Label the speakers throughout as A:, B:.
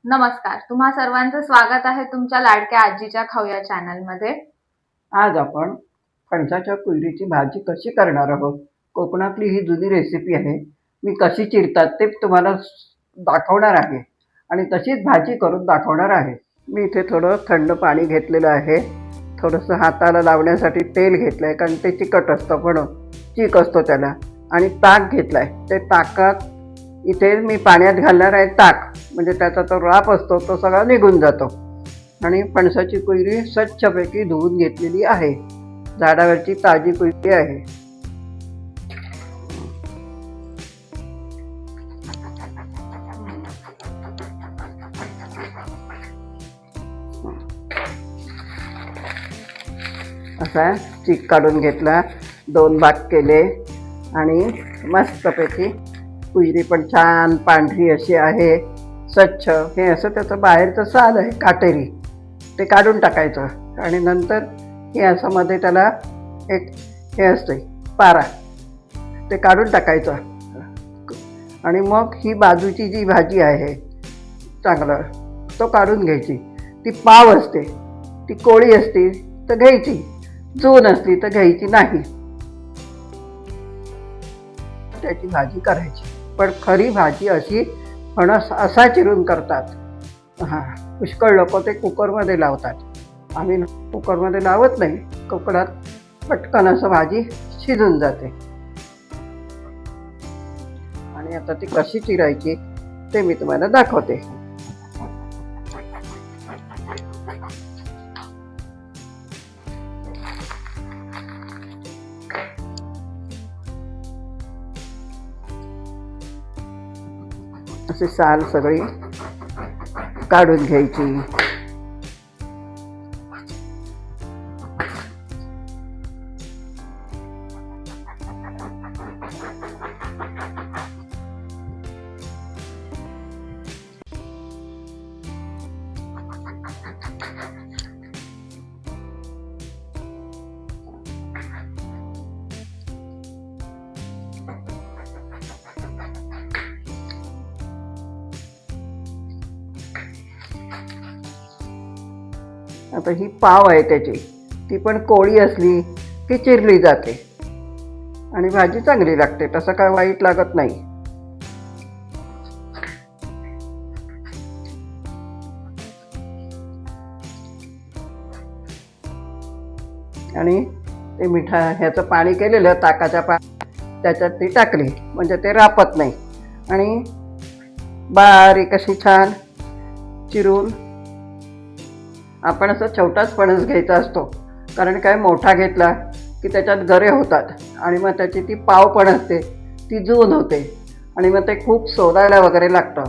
A: नमस्कार, तुम्हा सर्वांचं स्वागत आहे तुमच्या लाडक्या आजीच्या खाऊया चॅनलमध्ये।
B: आज आपण फणसाच्या कुयरीची भाजी कशी करणार आहोत। कोकणातली ही जुनी रेसिपी आहे। मी कशी चिरतात ते तुम्हाला दाखवणार आहे आणि तशीच भाजी करून दाखवणार आहे। मी इथे थोडं थंड पाणी घेतलेलं आहे। थोडंसं हाताला लावण्यासाठी तेल घेतलंय कारण ते चिकट असतं म्हणून चीक असतो त्याला। आणि ताक घेतलाय। ते ताकात इथे मी पाण्यात घालणार आहे ताक, म्हणजे त्याचा तो राप असतो तो सगळा निघून जातो। आणि फणसाची कुयरी स्वच्छपैकी धुवून घेतलेली आहे। झाडावरची ताजी कुयरी आहे। असा चीक काढून घेतला, 2 भाग केले आणि मस्तपैकी कुयरी पण छान पांढरी अशी आहे, स्वच्छ। हे असं त्याचं बाहेरचं साल आहे काटेरी, ते काढून टाकायचं आणि नंतर हे असं मध्ये त्याला एक हे असते पारा, ते काढून टाकायचं। आणि मग ही बाजूची जी भाजी आहे चांगलं तो काढून घ्यायची। ती पाव असते, ती कोळी असते तर घ्यायची, जून असली तर घ्यायची नाही। त्याची भाजी करायची, पण खरी भाजी अशी फणस असा चिरून करतात। पुष्कळ लोक ते कुकरमध्ये लावतात, आम्ही कुकरमध्ये लावत नाही। कोकणात पटकन असं भाजी शिजून जाते। आणि आता ती कशी चिरायची ते मी तुम्हाला दाखवते। अशी साल सगळी काढून घ्यायची। आता ही पाव आहे त्याची, ती पण कोळी असली की चिरली जाते आणि भाजी चांगली लागते, तसं काय वाईट लागत नाही। आणि ते मिठा ह्याचं पाणी केलेलं ताकाच्या त्याच्यात ती टाकली म्हणजे ते रापत नाही। आणि बारीक अशी छान चिरून आपण असं छोटाच फणस घ्यायचा असतो, कारण काय मोठा घेतला की त्याच्यात गरे होतात आणि मग त्याची ती पाव पण असते ती जून होते आणि मग ते खूप शोधायला वगैरे लागतं।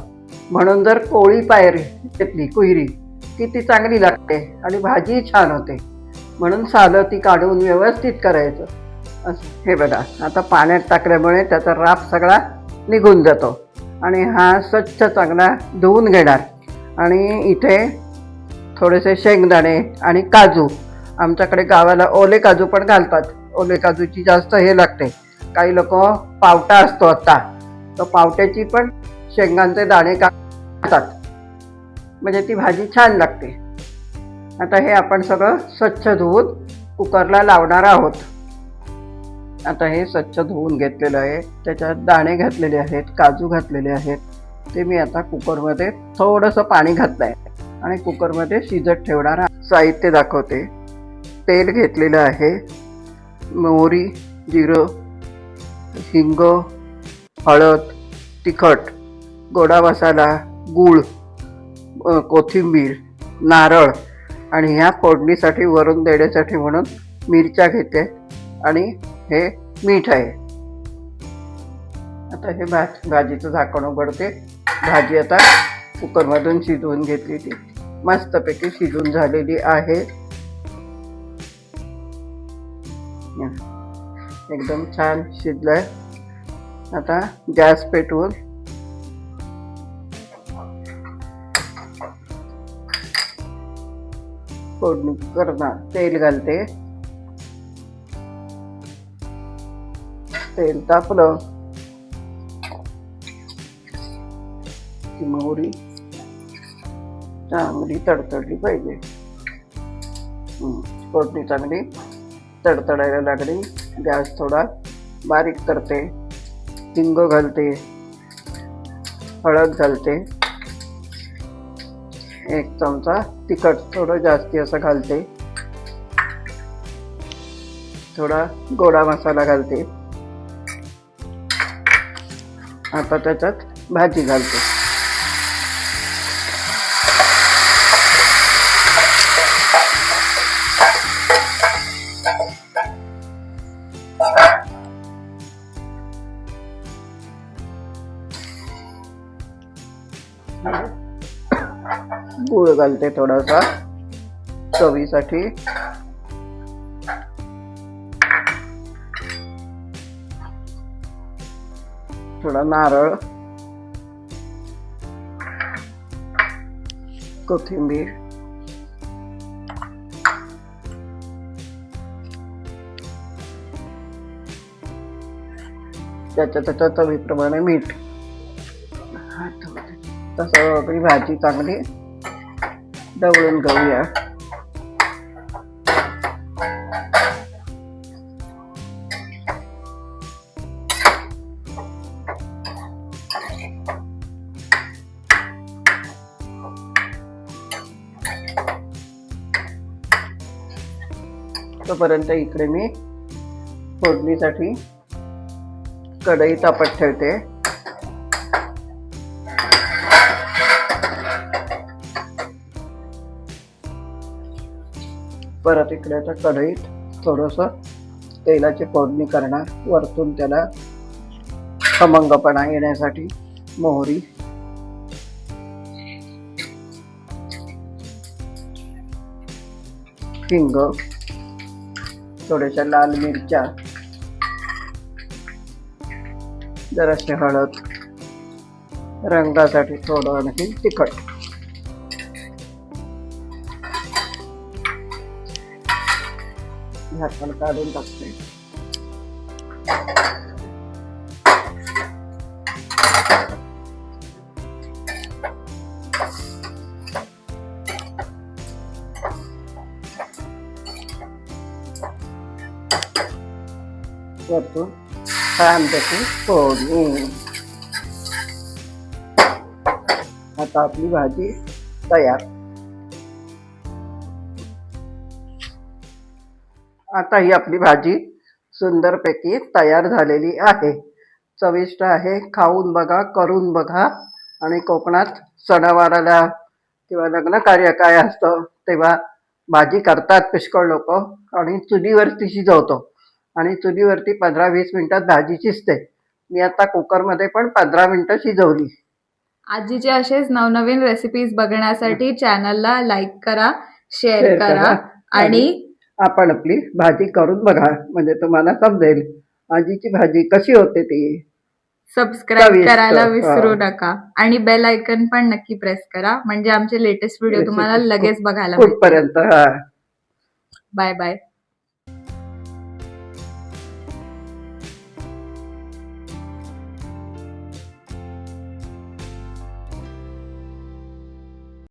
B: म्हणून जर कोळी पायरी घेतली कुयरी की ती चांगली लागते आणि भाजी छान होते। म्हणून सालं ती काढून व्यवस्थित करायचं असं। हे बघा, आता पाण्यात टाकल्यामुळे त्याचा राप सगळा निघून जातो आणि हा स्वच्छ चांगला धुवून घेणार। आणि इथे थोडेसे शेंगदाणे आणि काजू, आमच्याकडे गावाला ओले काजू पण घालतात, ओले काजूची जास्त हे लागते। काही लोक पावटा असतो आता, तर पावट्याची पण शेंगांचे दाणे घालतात, म्हणजे ती भाजी छान लागते। आता हे आपण सगळं स्वच्छ धुवून कुकरला लावणार आहोत। आता हे स्वच्छ धुवून घेतलेलं आहे, त्याच्यात दाणे घातलेले आहेत, काजू घातलेले आहेत, ते मी आता कुकरमध्ये थोडंसं पाणी घातलं आहे आणि कुकरमध्ये शिजत ठेवणार। साहित्य दाखवते। तेल घेतलेलं आहे, मोहरी, जिरं, हिंग, हळद, तिखट, गोडा मसाला, गूळ, कोथिंबीर, नारळ आणि ह्या फोडणीसाठी वरून देण्यासाठी म्हणून मिरच्या घेते आणि हे मीठ आहे। आता हे भाजीचं झाकण उघडते। भाजी आता कुकरमधून शिजवून घेतली, ती मस्तपैकी शिजून झालेली आहे, एकदम छान शिजलंय। आता गॅस पेटवून फोडणी करणार। तेल घालते, तेल तापलं की मोहरी, चांगली तडतडली पाहिजे. फोडणी चांगली तडतडायला लागली. गॅस थोडा बारीक करते. हिंग घालते, हळद घालते, 1 चमचा तिखट थोडं जास्ती असं घालते, थोडा गोडा मसाला घालते. आता त्याच्यात भाजी घालते. गूळ घालते थोडासा चवीसाठी. थोडा नारळ, कोथिंबीर, त्याच्या चवीप्रमाणे मीठ. तसं सगळी भाजी चांगली ढवळून घेऊया. तोपर्यंत इकडे मी फोडणीसाठी कढई तापत ठेवते. परत इकडे त्या कढईत थोडंसं तेलाची फोडणी करणार. वरतून त्याला खमंगपणा येण्यासाठी मोहरी, हिंग, थोड्याशा लाल मिरच्या, जराशी हळद, रंगासाठी थोडं आणखी तिखट. झाकण काढून टाकते. वरतून छानपैकी फोडणी. आता आपली भाजी तयार. आता ही आपली भाजी सुंदरपैकी तयार झालेली आहे. चविष्ट आहे. खाऊन बघा, करून बघा. आणि कोकणात सणावाराला किंवा लग्न कार्य काय असतं तेव्हा भाजी करतात पुष्कळ लोक. आणि चुलीवरती शिजवतो आणि चुलीवरती 15-20 मिनिटात भाजी शिजते. मी आता कुकरमध्ये पण 15 मिनिटं शिजवली.
A: आजीचे असेच नवनवीन रेसिपीज बघण्यासाठी चॅनलला लाईक करा, शेअर करा आणि
B: आपण आपली भाजी करून बघा, म्हणजे तुम्हाला समजेल आजीची भाजी कशी होते ती.
A: सबस्क्राईब करायला विसरू नका आणि बेल आयकन पण नक्की प्रेस करा, म्हणजे आमचे लेटेस्ट व्हिडिओ तुम्हाला लगेच बघायला मिळतील.
B: कुठपर्यंत.
A: Bye bye.